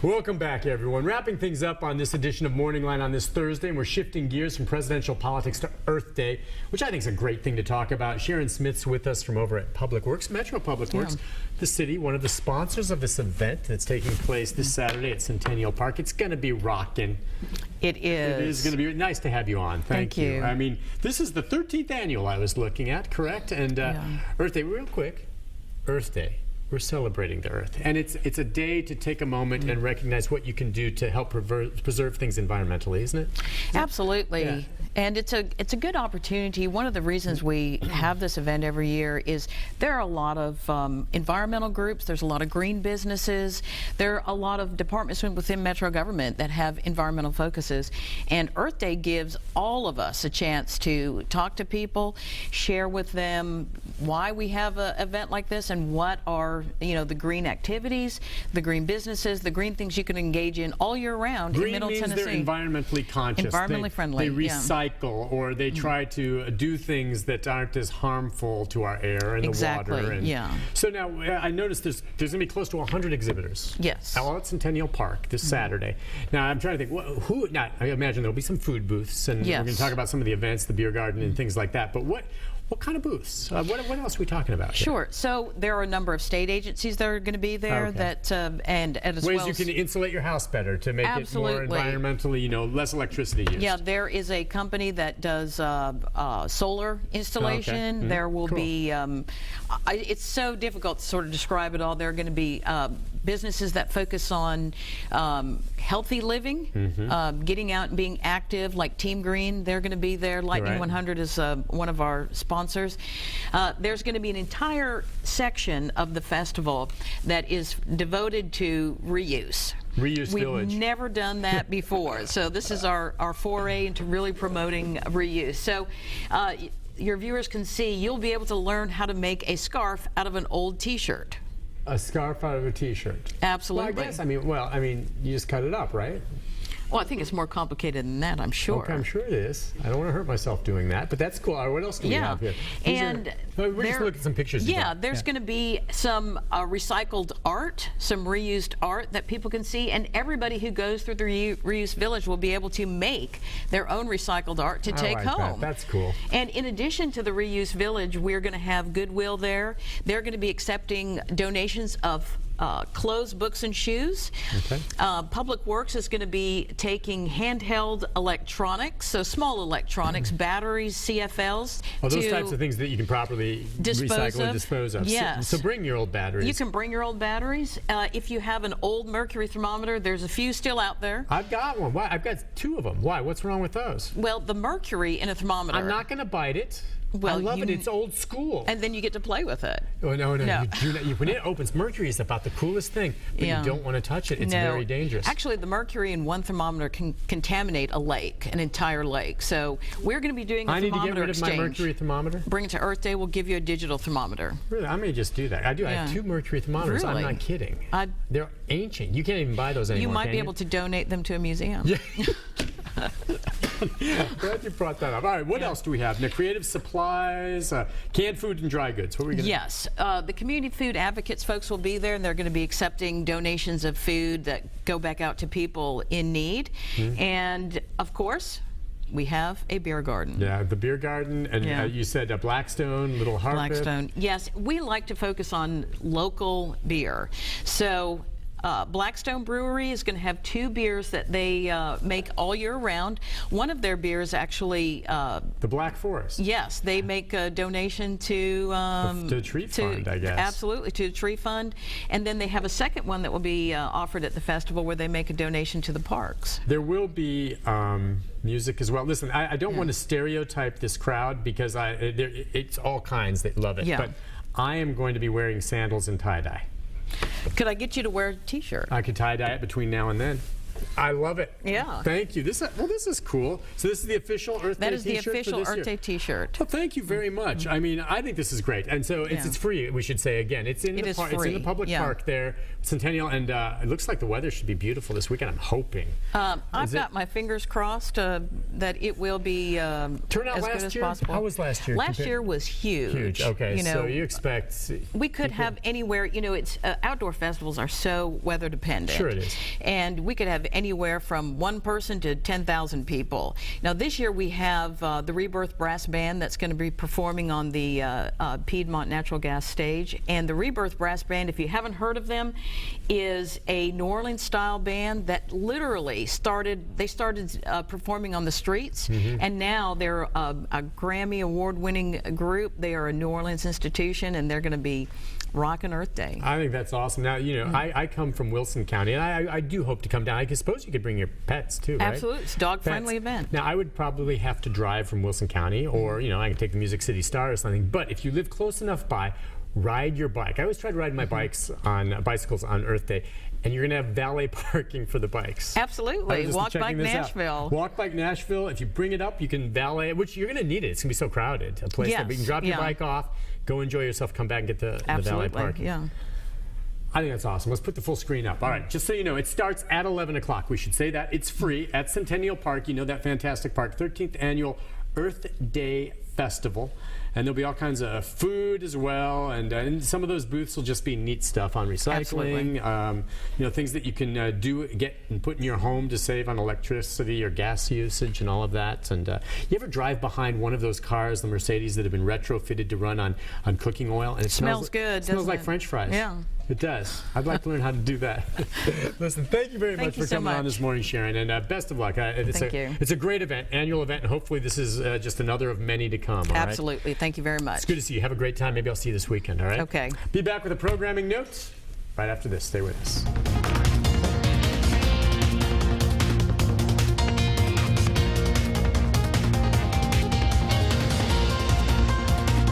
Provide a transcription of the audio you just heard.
Welcome back, everyone. Wrapping things up on this edition of Morning Line on this Thursday, and we're shifting gears from presidential politics to Earth Day, which I think is a great thing to talk about. Sharon Smith's with us from over at Public Works, Metro Public Works, the city, one of the sponsors of this event that's taking place this Saturday at Centennial Park. It's going to be rocking. It is. It is going to be nice to have you on. Thank you. I mean, this is the 13th annual I was looking at, correct? And Earth Day, real quick, Earth Day. We're celebrating the Earth, and it's a day to take a moment and recognize what you can do to help preserve things environmentally, isn't it? Absolutely. Yeah. And it's a good opportunity. One of the reasons we have this event every year is there are a lot of environmental groups, there's a lot of green businesses, there are a lot of departments within Metro government that have environmental focuses, and Earth Day gives all of us a chance to talk to people, share with them why we have an event like this and what are the green activities, the green businesses, the green things you can engage in all year round in Middle Tennessee. Green means they're environmentally conscious. Environmentally friendly. They recycle or they try to do things that aren't as harmful to our air and the water. And so now I noticed there's going to be close to 100 exhibitors. Yes. All at Centennial Park this Saturday. Now I'm trying to think, I imagine there'll be some food booths, and we're going to talk about some of the events, the beer garden and things like that. But what kind of booths? What else are we talking about here? Sure. So there are a number of state agencies that are going to be there that and as ways well you can insulate your house better to make it more environmentally, less electricity used. Yeah, there is a company that does solar installation. There will be. It's so difficult to sort of describe it all. There are going to be businesses that focus on healthy living, getting out and being active, like Team Green. They're going to be there. Lightning 100 is one of our sponsors. There's going to be an entire section of the festival that is devoted to reuse. Reuse Village. We've never done that before, so this is our foray into really promoting reuse. So your viewers can see, you'll be able to learn how to make a scarf out of an old T-shirt. A scarf out of a T-shirt. Absolutely. Well, I guess, you just cut it up, right? Well, I think it's more complicated than that, I'm sure. Okay, I'm sure it is. I don't want to hurt myself doing that, but that's cool. All right, what else do we have here? We're just looking at some pictures. There's going to be some recycled art, some reused art that people can see, and everybody who goes through the Reuse Village will be able to make their own recycled art to take home. That's cool. And in addition to the Reuse Village, we're going to have Goodwill there. They're going to be accepting donations of clothes, books, and shoes. Public Works is going to be taking handheld electronics, so small electronics, batteries, CFLs. Those types of things that you can properly recycle and dispose of. Yes. So bring your old batteries. You can bring your old batteries. If you have an old mercury thermometer, there's a few still out there. I've got one. Why? I've got 2 of them. Why? What's wrong with those? Well, the mercury in a thermometer. I'm not going to bite it. Well, I love it. It's old school. And then you get to play with it. Oh, no. You do not, when it opens, mercury is about the coolest thing, but you don't want to touch it. It's very dangerous. Actually, the mercury in one thermometer can contaminate a lake, an entire lake. So we're going to be doing a thermometer exchange. I need to get rid of my mercury thermometer? Bring it to Earth Day. We'll give you a digital thermometer. Really? I may just do that. I do. I have 2 mercury thermometers. Really? I'm not kidding. They're ancient. You can't even buy those anymore. You might be able to donate them to a museum. Yeah. Glad you brought that up. All right, what else do we have? Now, creative supplies, canned food and dry goods. What are we going to Yes, the community food advocates folks will be there, and they're going to be accepting donations of food that go back out to people in need. And, of course, we have a beer garden. Yeah, the beer garden, and you said Blackstone, Little Harpeth. Blackstone, yes. We like to focus on local beer. So Blackstone Brewery is going to have 2 beers that they make all year round. One of their beers actually... the Black Forest. Yes, they make a donation to... the tree fund, I guess. Absolutely, to the tree fund. And then they have a second one that will be offered at the festival where they make a donation to the parks. There will be music as well. Listen, I don't want to stereotype this crowd because it's all kinds that love it. But I am going to be wearing sandals and tie-dye. Could I get you to wear a T-shirt? I could tie-dye it between now and then. I love it. Yeah. Thank you. This is cool. So this is the official Earth Day That is the t-shirt official for this Earth year. Day T-shirt. Well, thank you very much. I mean, I think this is great. And so it's free, we should say again. It's in It the is park. It's in the free, public yeah. park there, Centennial, and it looks like the weather should be beautiful this weekend, I'm hoping. I've got my fingers crossed that it will be Turnout as last good as year? possible. How was last year? Last year was huge. Huge. Okay, You know, so you expect we could have anywhere, you know, it's outdoor festivals are so weather dependent. Sure it is. And we could have anywhere from 1 person to 10,000 people. Now this year we have the Rebirth Brass Band that's going to be performing on the Piedmont Natural Gas stage. And the Rebirth Brass Band, if you haven't heard of them, is a New Orleans style band that literally started performing on the streets, and now they're a Grammy award winning group. They are a New Orleans institution, and they're going to be rocking Earth Day. I think that's awesome. Now, you know, I come from Wilson County, and I do hope to come down. I suppose you could bring your pets too, right? Absolutely. It's a dog-friendly event. Now, I would probably have to drive from Wilson County, or, you know, I can take the Music City Star or something. But if you live close enough by, ride your bike. I always try to ride my bicycles on Earth Day. And you're going to have valet parking for the bikes. Absolutely. Walk Bike Nashville. Walk Bike Nashville. If you bring it up, you can valet it, which you're going to need it. It's going to be so crowded. A place that you can drop your bike off, go enjoy yourself, come back and get the valet parking. Yeah. I think that's awesome. Let's put the full screen up. All right, just so you know, it starts at 11 o'clock. We should say that. It's free at Centennial Park. You know that fantastic park. 13th Annual Earth Day Festival. And there'll be all kinds of food as well, and some of those booths will just be neat stuff on recycling, you know, things that you can get and put in your home to save on electricity or gas usage and all of that. And you ever drive behind one of those cars, the Mercedes, that have been retrofitted to run on cooking oil, and it smells good. It smells doesn't like it? French fries. Yeah. It does. I'd like to learn how to do that. Listen, thank you very much for coming on this morning, Sharon, and best of luck. Thank you. It's a great event, annual event, and hopefully this is just another of many to come. All right? Absolutely. Thank you very much. It's good to see you. Have a great time. Maybe I'll see you this weekend, all right? Okay. Be back with a programming note right after this. Stay with us.